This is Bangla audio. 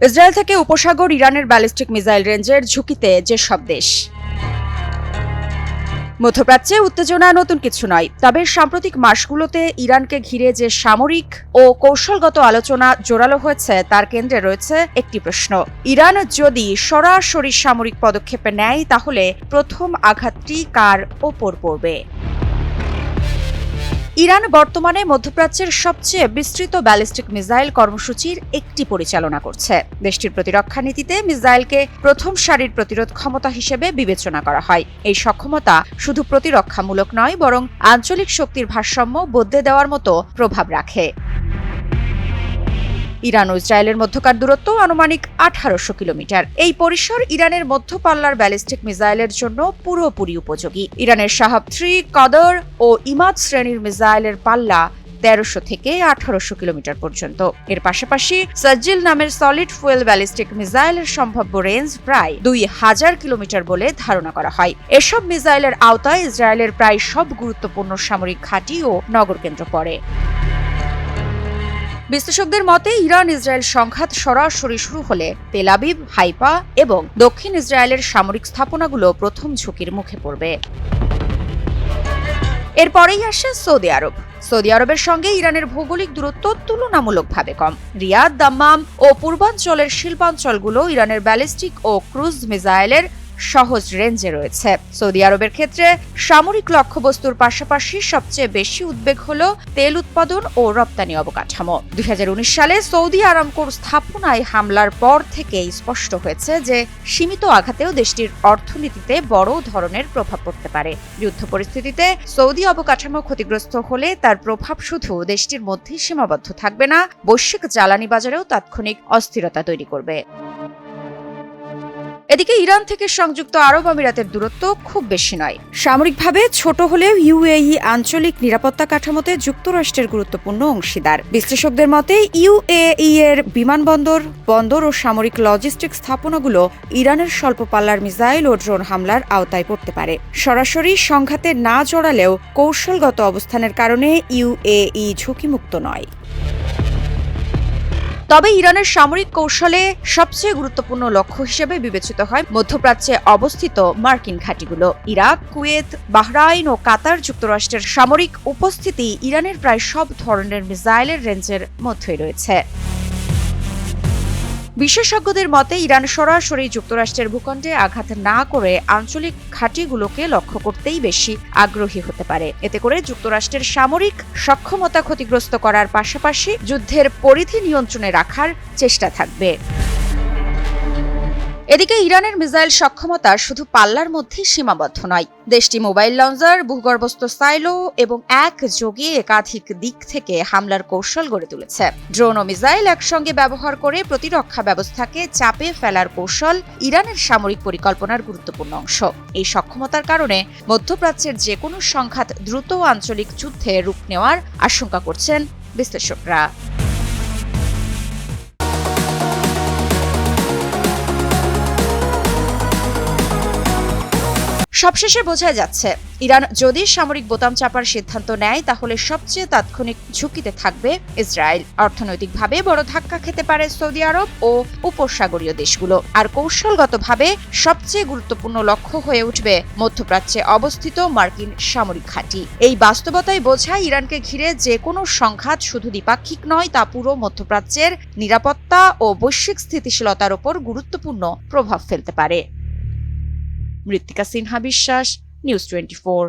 ইসরায়েল থেকে উপসাগর ইরানের ব্যালিস্টিক মিসাইল রেঞ্জের ঝুঁকিতে যেসব দেশ। মধ্যপ্রাচ্যে উত্তেজনা নতুন কিছু নয়, তবে সাম্প্রতিক মাসগুলোতে ইরানকে ঘিরে যে সামরিক ও কৌশলগত আলোচনা জোরালো হয়েছে তার কেন্দ্রে রয়েছে একটি প্রশ্ন: ইরান যদি সরাসরি সামরিক পদক্ষেপে নেয় তাহলে প্রথম আঘাতটি কার ওপর পড়বে? ইরান বর্তমানে মধ্যপ্রাচ্যের সবচেয়ে বিস্তৃত ব্যালিস্টিক মিসাইল কর্মসূচির একটি পরিচালনা করছে। দেশটির প্রতিরক্ষা নীতিতে মিসাইলকে প্রথম সারির প্রতিরোধ ক্ষমতা হিসেবে বিবেচনা করা হয়। এই সক্ষমতা শুধু প্রতিরক্ষামূলক নয়, বরং আঞ্চলিক শক্তির ভারসাম্য বদলে দেওয়ার মতো প্রভাব রাখে। ইরান ও ইসরায়েলের মধ্যকার দূরত্ব আনুমানিক 1800 কিলোমিটার। এই পরিসর ইরানের মধ্যপাল্লার ব্যালিস্টিক মিসাইলের জন্য পুরোপুরি উপযোগী। ইরানের শাহাব 3, কদর ও ইমাদ শ্রেণীর মিসাইলের পাল্লা 1300 থেকে 1800 কিলোমিটার পর্যন্ত। এর পাশাপাশি সাজ্জিল নামের সলিড ফুয়েল ব্যালিস্টিক মিসাইলের সম্ভাব্য রেঞ্জ প্রায় 2000 কিলোমিটার বলে ধারণা করা হয়। এসব মিসাইলের আওতায় ইসরায়েলের প্রায় সব গুরুত্বপূর্ণ সামরিক ঘাঁটি ও নগরকেন্দ্র পড়ে। বিশ্লেষকদের মতে ইরান ইসরায়েল সংঘাত সরাসরি শুরু হলে তেল আবিব, হাইফা এবং দক্ষিণ ইসরায়েলের সামরিক স্থাপনাগুলো প্রথম ঝুঁকির মুখে পড়বে। এরপরেই আসে সৌদি আরব। সৌদি আরবের সঙ্গে ইরানের ভৌগোলিক দূরত্ব তুলনামূলকভাবে কম। রিয়াদ, দাম্মাম ও পূর্বাঞ্চলের শিল্পাঞ্চলগুলো ইরানের ব্যালিস্টিক ও ক্রুজ মিসাইলের সহজ রেঞ্জে রয়েছে। সৌদি আরবের ক্ষেত্রে সামরিক লক্ষ্যবস্তুর পাশাপাশি সবচেয়ে বেশি উদ্বেগ হল তেল উৎপাদন ও রপ্তানি অবকাঠামো। 2019 সালে সৌদি আরামকোর স্থাপনায় হামলার পর থেকেই স্পষ্ট হয়েছে যে সীমিত আঘাতেও দেশটির অর্থনীতিতে বড় ধরনের প্রভাব পড়তে পারে। যুদ্ধ পরিস্থিতিতে সৌদি অবকাঠামো ক্ষতিগ্রস্ত হলে তার প্রভাব শুধু দেশটির মধ্যেই সীমাবদ্ধ থাকবে না, বৈশ্বিক জ্বালানি বাজারেও তাৎক্ষণিক অস্থিরতা তৈরি করবে। এদিকে ইরান থেকে সংযুক্ত আরব আমিরাতের দূরত্ব খুব বেশি নয়। সামরিকভাবে ছোট হলেও ইউএই আঞ্চলিক নিরাপত্তা কাঠামোতে যুক্তরাষ্ট্রের গুরুত্বপূর্ণ অংশীদার। বিশ্লেষকদের মতে ইউএই এর বিমানবন্দর, বন্দর ও সামরিক লজিস্টিক স্থাপনাগুলো ইরানের স্বল্প পাল্লার মিসাইল ও ড্রোন হামলার আওতায় পড়তে পারে। সরাসরি সংঘাতে না জড়ালেও কৌশলগত অবস্থানের কারণে ইউএই ঝুঁকিমুক্ত নয়। তবে ইরানের সামরিক কৌশলে সবচেয়ে গুরুত্বপূর্ণ লক্ষ্য হিসেবে বিবেচিত হয় মধ্যপ্রাচ্যে অবস্থিত মার্কিন ঘাঁটিগুলো। ইরাক, কুয়েত, বাহরাইন ও কাতার যুক্তরাষ্ট্রের সামরিক উপস্থিতি ইরানের প্রায় সব ধরনের মিসাইলের রেঞ্জের মধ্যেই রয়েছে। বিশেষজ্ঞদের মতে ইরান সরাসরি যুক্তরাষ্ট্রের ভূখণ্ডে আঘাত না করে আঞ্চলিক ঘাঁটিগুলোকে লক্ষ্য করতেই বেশি আগ্রহী হতে পারে। এতে করে যুক্তরাষ্ট্রের সামরিক সক্ষমতা ক্ষতিগ্রস্ত করার পাশাপাশি যুদ্ধের পরিধি নিয়ন্ত্রণে রাখার চেষ্টা থাকবে। এদিকে ইরানের মিসাইল সক্ষমতা শুধু পাল্লার মধ্যেই সীমাবদ্ধ নয়। দেশটি মোবাইল লঞ্চার, ভূগর্ভস্থ সাইলো এবং একযোগে একাধিক দিক থেকে হামলার কৌশল গড়ে তুলেছে। ড্রোন ও মিসাইল একসঙ্গে ব্যবহার করে প্রতিরক্ষা ব্যবস্থাকে চাপে ফেলার কৌশল ইরানের সামরিক পরিকল্পনার গুরুত্বপূর্ণ অংশ। এই সক্ষমতার কারণে মধ্যপ্রাচ্যের যে কোনো সংঘাত দ্রুত আঞ্চলিক যুদ্ধে রূপ নেওয়ার আশঙ্কা করছেন বিশ্লেষকরা। সবশেষে বোঝা যাচ্ছে, ইরান যদি সামরিক বোতাম চাপার সিদ্ধান্ত নেয় তাহলে সবচেয়ে তাৎক্ষণিক ঝুঁকিতে থাকবে ইসরায়েল। অর্থনৈতিকভাবে বড় ধাক্কা খেতে পারে সৌদি আরব ও উপসাগরীয় দেশগুলো, আর কৌশলগতভাবে সবচেয়ে গুরুত্বপূর্ণ লক্ষ্য হয়ে উঠবে মধ্যপ্রাচ্যে অবস্থিত মার্কিন সামরিক ঘাঁটি। এই বাস্তবতাই বোঝায় ইরানকে ঘিরে যে কোনো সংঘাত শুধু দ্বিপাক্ষিক নয়, তা পুরো মধ্যপ্রাচ্যের নিরাপত্তা ও বৈশ্বিক স্থিতিশীলতার উপর গুরুত্বপূর্ণ প্রভাব ফেলতে পারে। মৃত্তিকা সিনহা বিশ্বাস, নিউজ 24।